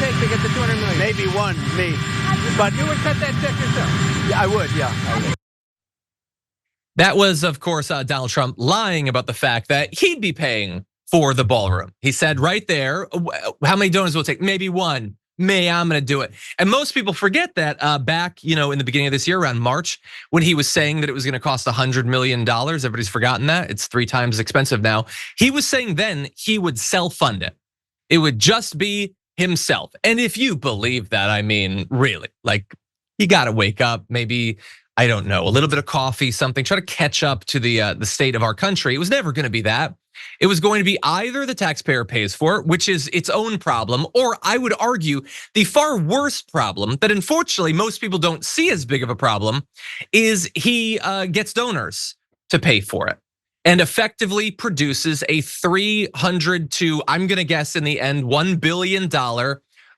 take to get the 200 million? Maybe one, me. But you would cut that check yourself? Yeah, I would, yeah. I would. That was, of course, Donald Trump lying about the fact that he'd be paying for the ballroom. He said right there, how many donors will it take? Maybe one. I'm gonna do it. And most people forget that back, in the beginning of this year, around March, when he was saying that it was gonna cost $100 million, everybody's forgotten that, it's 3 times as expensive now. He was saying then he would self-fund it. It would just be himself. And if you believe that, I mean, really, like, you gotta wake up, maybe, I don't know, a little bit of coffee, something, try to catch up to the state of our country. It was never gonna be that. It was going to be either the taxpayer pays for it, which is its own problem, or I would argue the far worse problem that unfortunately most people don't see as big of a problem is he gets donors to pay for it and effectively produces a 300 to, I'm gonna guess in the end, $1 billion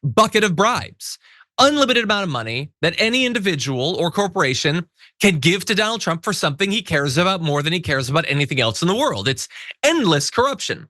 bucket of bribes. Unlimited amount of money that any individual or corporation can give to Donald Trump for something he cares about more than he cares about anything else in the world. It's endless corruption.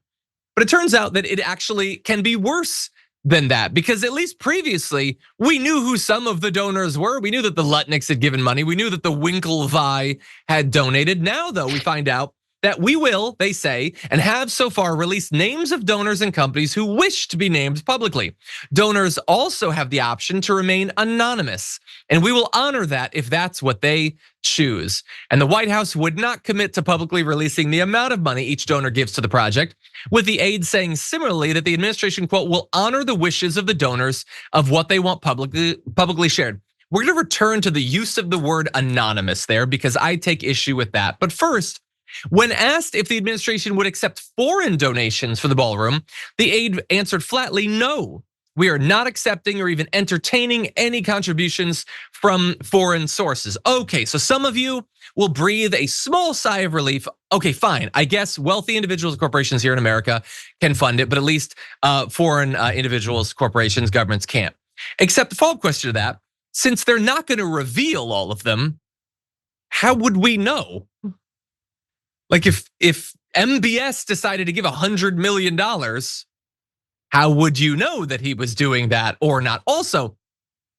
But it turns out that it actually can be worse than that, because at least previously, we knew who some of the donors were. We knew that the Lutnicks had given money. We knew that the Winklevi had donated. Now, though, we find out that we will, they say, and have so far released names of donors and companies who wish to be named publicly. Donors also have the option to remain anonymous, and we will honor that if that's what they choose. And the White House would not commit to publicly releasing the amount of money each donor gives to the project, with the aide saying similarly that the administration, quote, will honor the wishes of the donors of what they want publicly shared. We're gonna return to the use of the word anonymous there because I take issue with that. But first, when asked if the administration would accept foreign donations for the ballroom, the aide answered flatly, no. We are not accepting or even entertaining any contributions from foreign sources. Okay, so some of you will breathe a small sigh of relief. Okay, fine. I guess wealthy individuals, corporations here in America can fund it, but at least foreign individuals, corporations, governments can't. Except the follow-up question to that, since they're not gonna reveal all of them, how would we know? Like if MBS decided to give $100 million, how would you know that he was doing that or not? Also,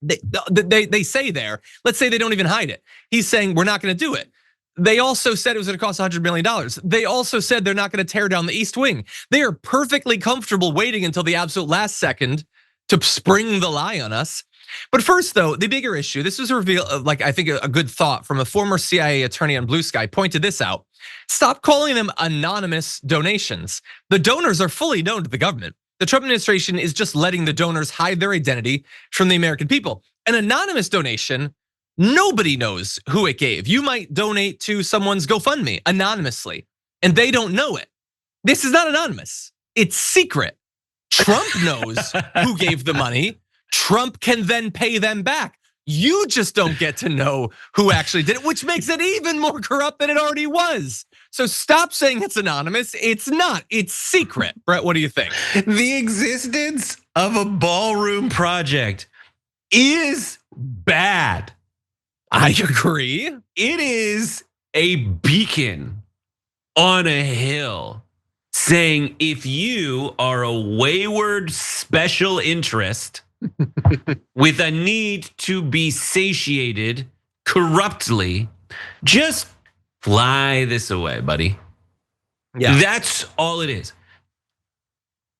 they say there, let's say they don't even hide it. He's saying we're not gonna do it. They also said it was gonna cost $100 million. They also said they're not gonna tear down the East Wing. They are perfectly comfortable waiting until the absolute last second to spring the lie on us. But first though, the bigger issue, this was a reveal of, like, I think a good thought from a former CIA attorney on Blue Sky pointed this out. Stop calling them anonymous donations. The donors are fully known to the government. The Trump administration is just letting the donors hide their identity from the American people. An anonymous donation, nobody knows who it gave. You might donate to someone's GoFundMe anonymously, and they don't know it. This is not anonymous, it's secret. Trump knows who gave the money. Trump can then pay them back. You just don't get to know who actually did it, which makes it even more corrupt than it already was. So stop saying it's anonymous. It's not, it's secret. Brett, what do you think? The existence of a ballroom project is bad. I agree. It is a beacon on a hill saying if you are a wayward special interest with a need to be satiated corruptly, just fly this away, buddy. Yeah, that's all it is.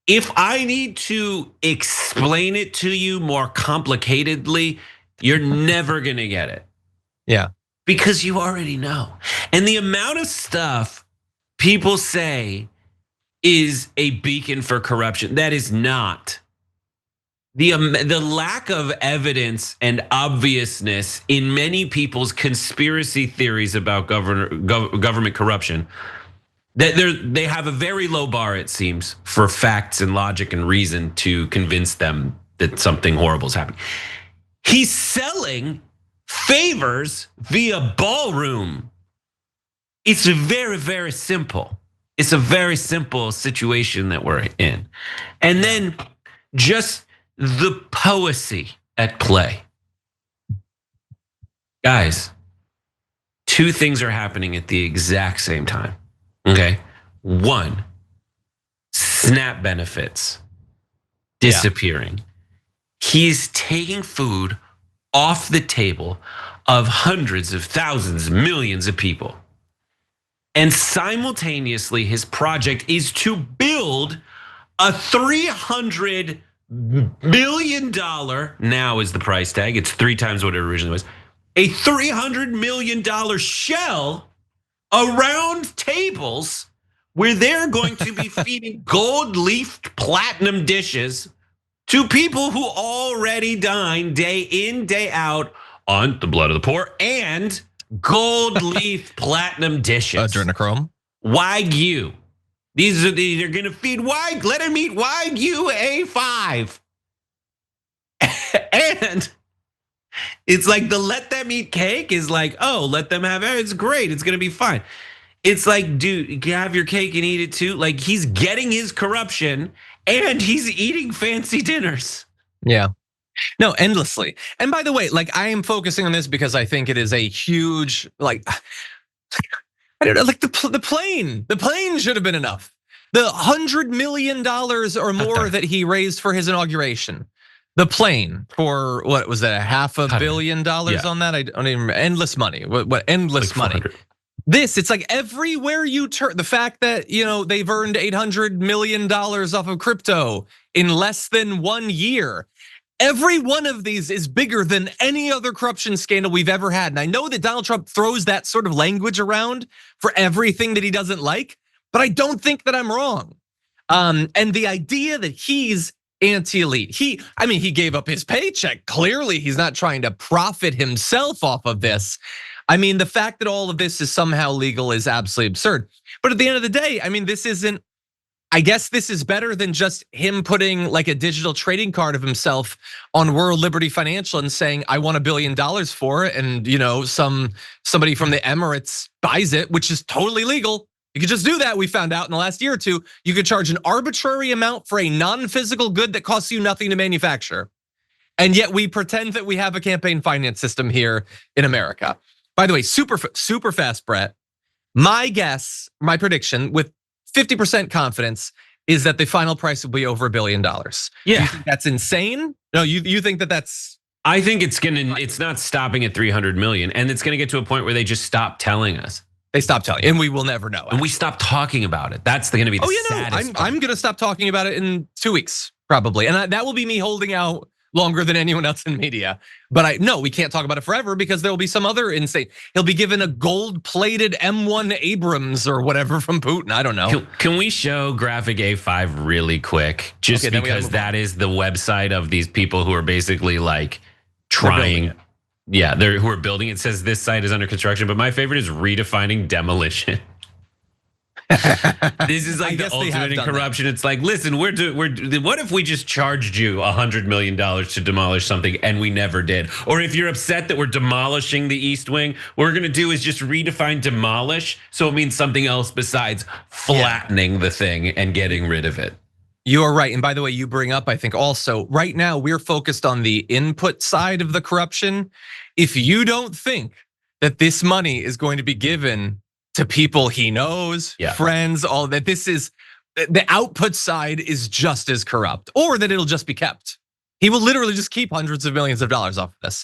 If I need to explain it to you more complicatedly, you're never gonna get it. Yeah. Because you already know. And the amount of stuff people say is a beacon for corruption, that is not. The lack of evidence and obviousness in many people's conspiracy theories about government corruption, that they have a very low bar, it seems, for facts and logic and reason to convince them that something horrible is happening. He's selling favors via ballroom. It's very, very simple. It's a very simple situation that we're in. And then just the poesy at play. Guys, two things are happening at the exact same time, okay? One, SNAP benefits disappearing. He's taking food off the table of hundreds of thousands, millions of people. And simultaneously, his project is to build a $300 million, now is the price tag, it's 3 times what it originally was, a $300 million shell around tables where they're going to be feeding gold-leafed platinum dishes to people who already dine day in, day out on the blood of the poor and gold leaf platinum dishes. Adrenochrome. Wagyu. They're gonna feed Wagyu. Let him eat Wagyu A5. And it's like the let them eat cake is like, oh, let them have it. It's great. It's gonna be fine. It's like, dude, have your cake and eat it too. Like he's getting his corruption and he's eating fancy dinners. Yeah. No, endlessly. And by the way, like I am focusing on this because I think it is a huge, like, I don't know, like the plane should have been enough. The $100 million or more that he raised for his inauguration. The plane for what was that? $500 million on that? I don't even remember. Endless money. What endless like money? This, it's like everywhere you turn, the fact that, they've earned $800 million off of crypto in less than 1 year. Every one of these is bigger than any other corruption scandal we've ever had. And I know that Donald Trump throws that sort of language around for everything that he doesn't like, but I don't think that I'm wrong. And the idea that he's anti-elite, he gave up his paycheck. Clearly, he's not trying to profit himself off of this. I mean, the fact that all of this is somehow legal is absolutely absurd. But at the end of the day, I mean, I guess this is better than just him putting like a digital trading card of himself on World Liberty Financial and saying, I want $1 billion for it. And somebody from the Emirates buys it, which is totally legal. You could just do that. We found out in the last year or two, you could charge an arbitrary amount for a non-physical good that costs you nothing to manufacture. And yet we pretend that we have a campaign finance system here in America. By the way, super fast, Brett. My guess, my prediction with 50% confidence is that the final price will be over $1 billion. Yeah. You think that's insane? No, you think that that's? I think it's not stopping at 300 million, and it's gonna get to a point where they just stop telling us. They stop telling, and we will never know. And we stop talking about it. That's gonna be the saddest part. I'm gonna stop talking about it in 2 weeks, probably. And that will be me holding out longer than anyone else in media. But we can't talk about it forever because there will be some other insane. He'll be given a gold-plated M1 Abrams or whatever from Putin. I don't know. Can we show graphic A5 really quick? Just because that is the website of these people who are basically like trying. Yeah, who are building it. It says this site is under construction, but my favorite is redefining demolition. This is like the ultimate in corruption. It's like, listen, what if we just charged you $100 million to demolish something and we never did? Or if you're upset that we're demolishing the East Wing, what we're gonna do is just redefine demolish, so it means something else besides flattening the thing and getting rid of it. You are right. And by the way, you bring up, I think also, right now we're focused on the input side of the corruption. If you don't think that this money is going to be given to people he knows, friends, all that, this is, the output side is just as corrupt, or that it'll just be kept. He will literally just keep hundreds of millions of dollars off of this.